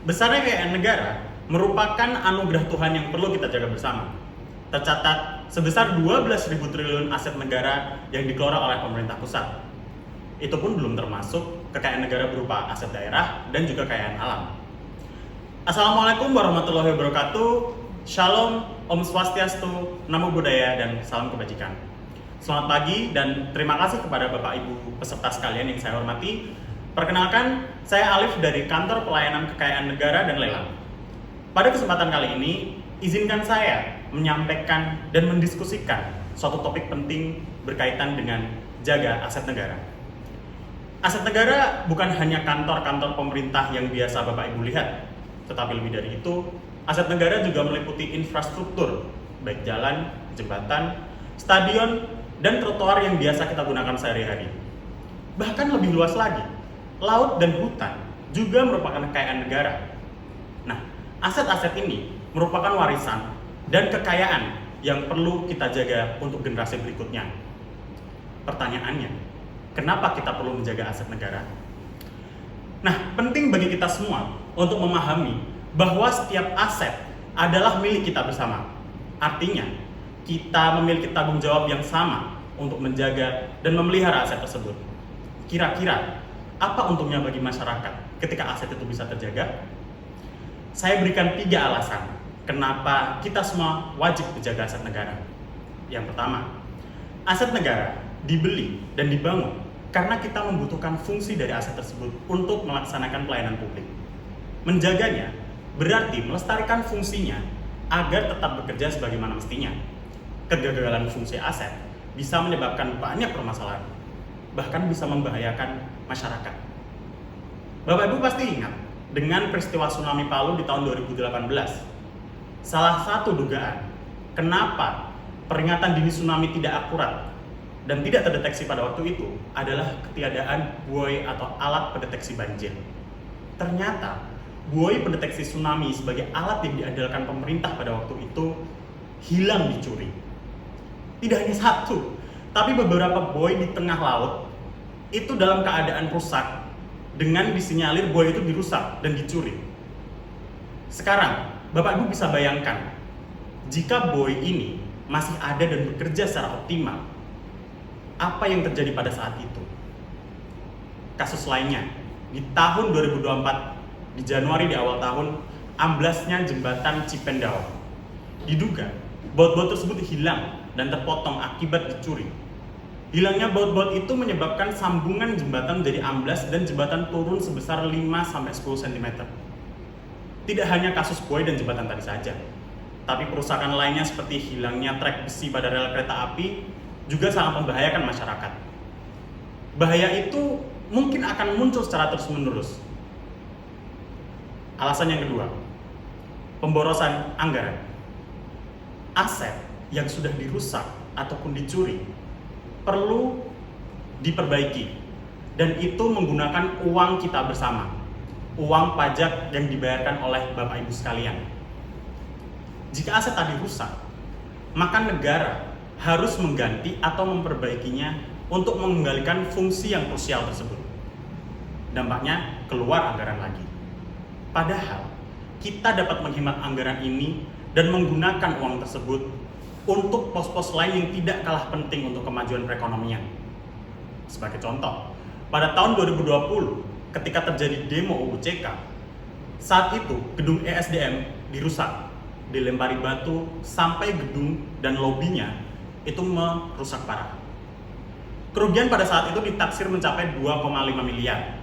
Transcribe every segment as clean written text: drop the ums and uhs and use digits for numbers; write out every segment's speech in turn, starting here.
Besarnya kekayaan negara merupakan anugerah Tuhan yang perlu kita jaga bersama. Tercatat sebesar 12.000 triliun aset negara yang dikelola oleh pemerintah pusat. Itu pun belum termasuk kekayaan negara berupa aset daerah dan juga kekayaan alam. Assalamualaikum warahmatullahi wabarakatuh. Shalom, Om Swastiastu, Namo Buddhaya, dan salam kebajikan. Selamat pagi dan terima kasih kepada Bapak Ibu peserta sekalian yang saya hormati. Perkenalkan, saya Alif dari Kantor Pelayanan Kekayaan Negara dan Lelang. Pada kesempatan kali ini, izinkan saya menyampaikan dan mendiskusikan suatu topik penting berkaitan dengan jaga aset negara. Aset negara bukan hanya kantor-kantor pemerintah yang biasa Bapak Ibu lihat, tetapi lebih dari itu, aset negara juga meliputi infrastruktur, baik jalan, jembatan, stadion, dan trotoar yang biasa kita gunakan sehari-hari. Bahkan lebih luas lagi, laut dan hutan juga merupakan kekayaan negara. Nah, aset-aset ini merupakan warisan dan kekayaan yang perlu kita jaga untuk generasi berikutnya. Pertanyaannya, kenapa kita perlu menjaga aset negara? Nah, penting bagi kita semua untuk memahami bahwa setiap aset adalah milik kita bersama. Artinya, kita memiliki tanggung jawab yang sama untuk menjaga dan memelihara aset tersebut. Kira-kira, apa untungnya bagi masyarakat ketika aset itu bisa terjaga? Saya berikan 3 alasan kenapa kita semua wajib menjaga aset negara. Yang pertama, aset negara dibeli dan dibangun karena kita membutuhkan fungsi dari aset tersebut untuk melaksanakan pelayanan publik. Menjaganya berarti melestarikan fungsinya agar tetap bekerja sebagaimana mestinya. Kegagalan fungsi aset bisa menyebabkan banyak permasalahan, bahkan bisa membahayakan masyarakat. Bapak Ibu pasti ingat dengan peristiwa tsunami Palu di tahun 2018. Salah satu dugaan kenapa peringatan dini tsunami tidak akurat dan tidak terdeteksi pada waktu itu adalah ketiadaan buoy atau alat pendeteksi banjir. Ternyata buoy pendeteksi tsunami sebagai alat yang diandalkan pemerintah pada waktu itu hilang dicuri. Tidak hanya satu, tapi beberapa buoy di tengah laut itu dalam keadaan rusak dengan disinyalir buoy itu dirusak dan dicuri. Sekarang, Bapak Ibu bisa bayangkan jika buoy ini masih ada dan bekerja secara optimal, apa yang terjadi pada saat itu? Kasus lainnya, di tahun 2024, di Januari di awal tahun, amblasnya jembatan Cipendao. Diduga, baut-baut tersebut hilang dan terpotong akibat dicuri. Hilangnya baut-baut itu menyebabkan sambungan jembatan menjadi amblas dan jembatan turun sebesar 5-10 cm. Tidak hanya kasus buoy dan jembatan tadi saja, tapi kerusakan lainnya seperti hilangnya trek besi pada rel kereta api juga sangat membahayakan masyarakat. Bahaya itu mungkin akan muncul secara terus-menerus. Alasan yang kedua, pemborosan anggaran. Aset yang sudah dirusak ataupun dicuri perlu diperbaiki, dan itu menggunakan uang kita bersama, uang pajak yang dibayarkan oleh Bapak Ibu sekalian. Jika aset tadi rusak, maka negara harus mengganti atau memperbaikinya untuk mengembalikan fungsi yang krusial tersebut. Dampaknya keluar anggaran lagi. Padahal kita dapat menghemat anggaran ini dan menggunakan uang tersebut untuk pos-pos lain yang tidak kalah penting untuk kemajuan perekonomian. Sebagai contoh, pada tahun 2020 ketika terjadi demo UU CK, saat itu gedung ESDM dirusak, dilempari batu sampai gedung dan lobinya itu merusak parah. Kerugian pada saat itu ditaksir mencapai 2,5 miliar.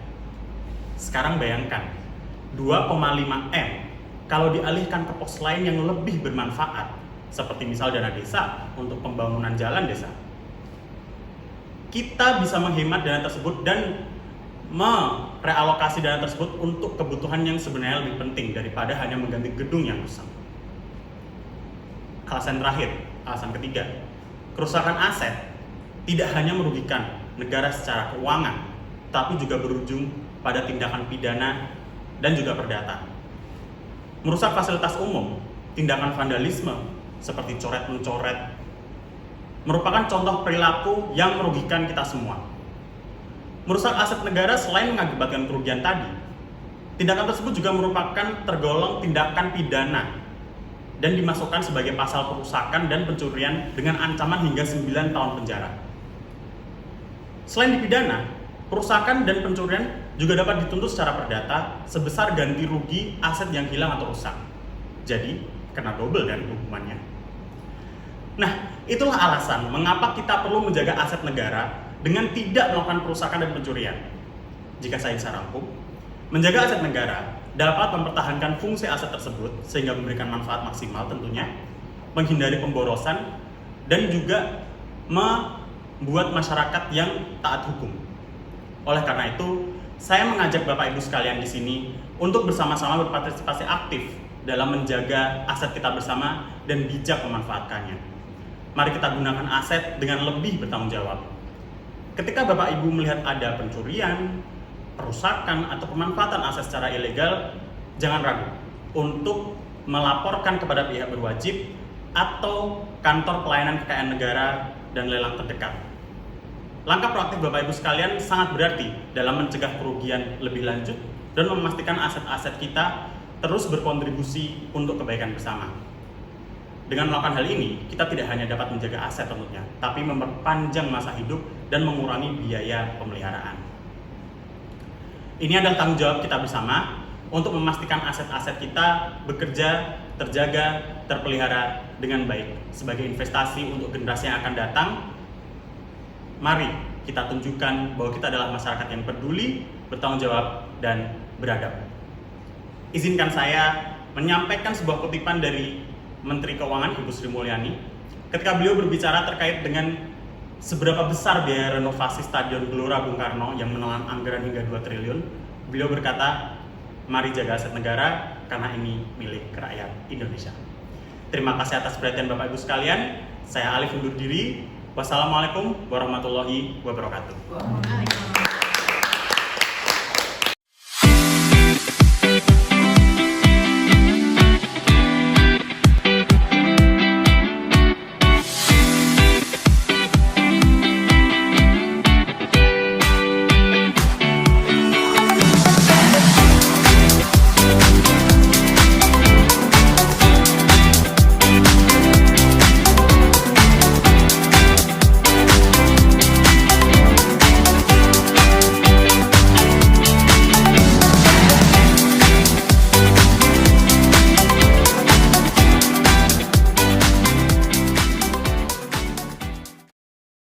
Sekarang bayangkan, 2,5 M kalau dialihkan ke pos lain yang lebih bermanfaat, seperti misal dana desa untuk pembangunan jalan desa. Kita bisa menghemat dana tersebut dan merealokasi dana tersebut untuk kebutuhan yang sebenarnya lebih penting daripada hanya mengganti gedung yang rusak. Alasan terakhir, alasan ketiga, kerusakan aset tidak hanya merugikan negara secara keuangan, tapi juga berujung pada tindakan pidana dan juga perdata. Merusak fasilitas umum, tindakan vandalisme seperti coret-mencoret merupakan contoh perilaku yang merugikan kita semua. Merusak aset negara selain mengakibatkan kerugian tadi, Tindakan tersebut juga merupakan tergolong tindakan pidana dan dimasukkan sebagai pasal perusakan dan pencurian dengan ancaman hingga 9 tahun penjara. Selain dipidana, perusakan dan pencurian juga dapat dituntut secara perdata sebesar ganti rugi aset yang hilang atau rusak. Jadi, kena double kan hukumannya. Nah, itulah alasan mengapa kita perlu menjaga aset negara dengan tidak melakukan perusakan dan pencurian. Jika saya bisa rangkum, menjaga aset negara dapat mempertahankan fungsi aset tersebut sehingga memberikan manfaat maksimal tentunya, menghindari pemborosan, dan juga membuat masyarakat yang taat hukum. Oleh karena itu, saya mengajak Bapak Ibu sekalian di sini untuk bersama-sama berpartisipasi aktif dalam menjaga aset kita bersama dan bijak memanfaatkannya. Mari kita gunakan aset dengan lebih bertanggung jawab. Ketika Bapak Ibu melihat ada pencurian, perusakan, atau pemanfaatan aset secara ilegal, jangan ragu untuk melaporkan kepada pihak berwajib atau kantor pelayanan kekayaan negara dan lelang terdekat. Langkah proaktif Bapak Ibu sekalian sangat berarti dalam mencegah kerugian lebih lanjut dan memastikan aset-aset kita terus berkontribusi untuk kebaikan bersama. Dengan melakukan hal ini, kita tidak hanya dapat menjaga aset tentunya, tapi memperpanjang masa hidup dan mengurangi biaya pemeliharaan. Ini adalah tanggung jawab kita bersama untuk memastikan aset-aset kita bekerja, terjaga, terpelihara dengan baik sebagai investasi untuk generasi yang akan datang. Mari kita tunjukkan bahwa kita adalah masyarakat yang peduli, bertanggung jawab, dan beradab. Izinkan saya menyampaikan sebuah kutipan dari Menteri Keuangan Ibu Sri Mulyani ketika beliau berbicara terkait dengan seberapa besar biaya renovasi Stadion Gelora Bung Karno yang menelan anggaran hingga 2 triliun. Beliau berkata, mari jaga aset negara karena ini milik rakyat Indonesia. Terima kasih atas perhatian Bapak Ibu sekalian. Saya Alif undur diri. Wassalamualaikum warahmatullahi wabarakatuh.